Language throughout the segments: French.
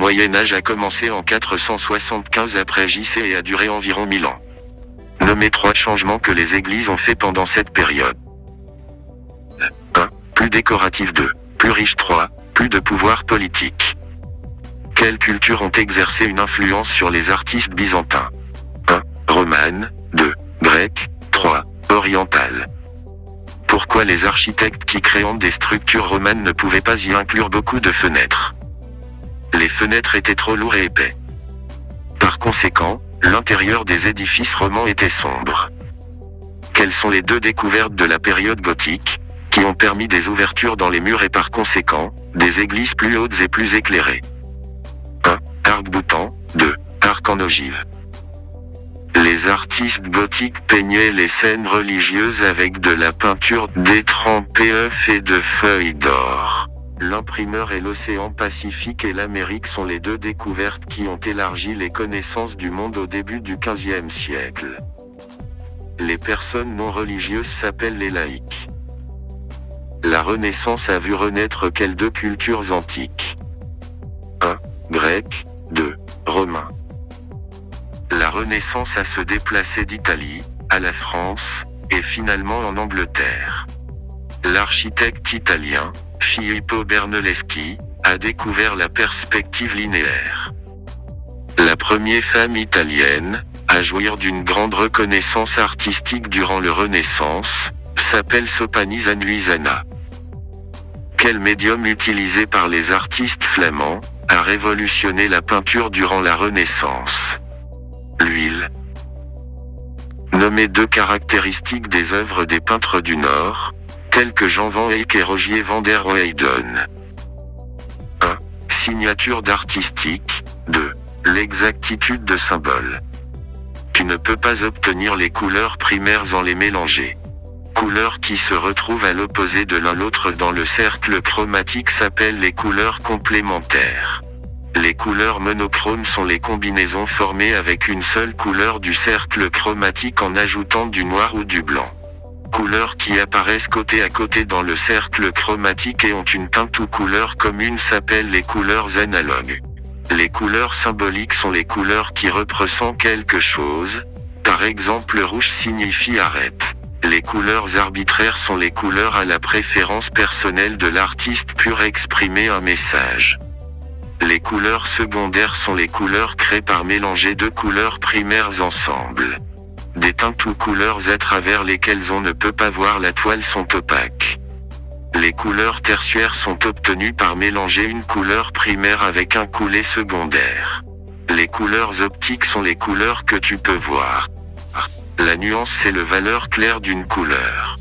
Moyen-Âge a commencé en 475 après JC et a duré environ 1000 ans. Nommez 3 changements que les églises ont fait pendant cette période. 1. Plus décoratif. 2. Plus riche. 3. Plus de pouvoir politique. Quelles cultures ont exercé une influence sur les artistes byzantins? 1. Romane. 2. Grecque. 3. Orientale. Pourquoi les architectes qui créant des structures romanes ne pouvaient pas y inclure beaucoup de fenêtres? Les fenêtres étaient trop lourds et épais. Par conséquent, l'intérieur des édifices romans était sombre. Quelles sont les 2 découvertes de la période gothique, qui ont permis des ouvertures dans les murs et par conséquent, des églises plus hautes et plus éclairées? 1. Arc-boutant. 2. Arc en ogive. Les artistes gothiques peignaient les scènes religieuses avec de la peinture détrempée œufs et de feuilles d'or. L'imprimeur et l'océan Pacifique et l'Amérique sont les 2 découvertes qui ont élargi les connaissances du monde au début du XVe siècle. Les personnes non religieuses s'appellent les laïcs. La Renaissance a vu renaître quelles 2 cultures antiques? 1. Grec. 2. Romain. La Renaissance a se déplacé d'Italie, à la France, et finalement en Angleterre. L'architecte italien, Filippo Brunelleschi, a découvert la perspective linéaire. La première femme italienne, à jouir d'une grande reconnaissance artistique durant la Renaissance, s'appelle Sophanie Anuisana. Quel médium utilisé par les artistes flamands, a révolutionné la peinture durant la Renaissance? L'huile. Nommez 2 caractéristiques des œuvres des peintres du Nord, tels que Jan van Eyck et Rogier van der Weyden. 1. Signature d'artistique. 2. L'exactitude de symbole. Tu ne peux pas obtenir les couleurs primaires en les mélangeant. Couleurs qui se retrouvent à l'opposé de l'un l'autre dans le cercle chromatique s'appellent les couleurs complémentaires. Les couleurs monochromes sont les combinaisons formées avec une seule couleur du cercle chromatique en ajoutant du noir ou du blanc. Couleurs qui apparaissent côté à côté dans le cercle chromatique et ont une teinte ou couleur commune s'appellent les couleurs analogues. Les couleurs symboliques sont les couleurs qui représentent quelque chose. Par exemple, le rouge signifie arrête. Les couleurs arbitraires sont les couleurs à la préférence personnelle de l'artiste pour exprimer un message. Les couleurs secondaires sont les couleurs créées par mélanger 2 couleurs primaires ensemble. Des teintes ou couleurs à travers lesquelles on ne peut pas voir la toile sont opaques. Les couleurs tertiaires sont obtenues par mélanger une couleur primaire avec un coulé secondaire. Les couleurs optiques sont les couleurs que tu peux voir. La nuance c'est le valeur claire d'une couleur.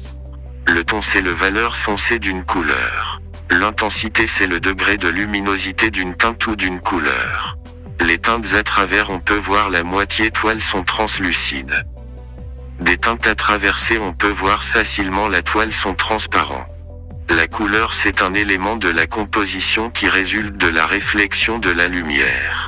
Le ton c'est le valeur foncée d'une couleur. L'intensité c'est le degré de luminosité d'une teinte ou d'une couleur. Les teintes à travers on peut voir la moitié toile sont translucides. Des teintes à traverser on peut voir facilement la toile sont transparents. La couleur c'est un élément de la composition qui résulte de la réflexion de la lumière.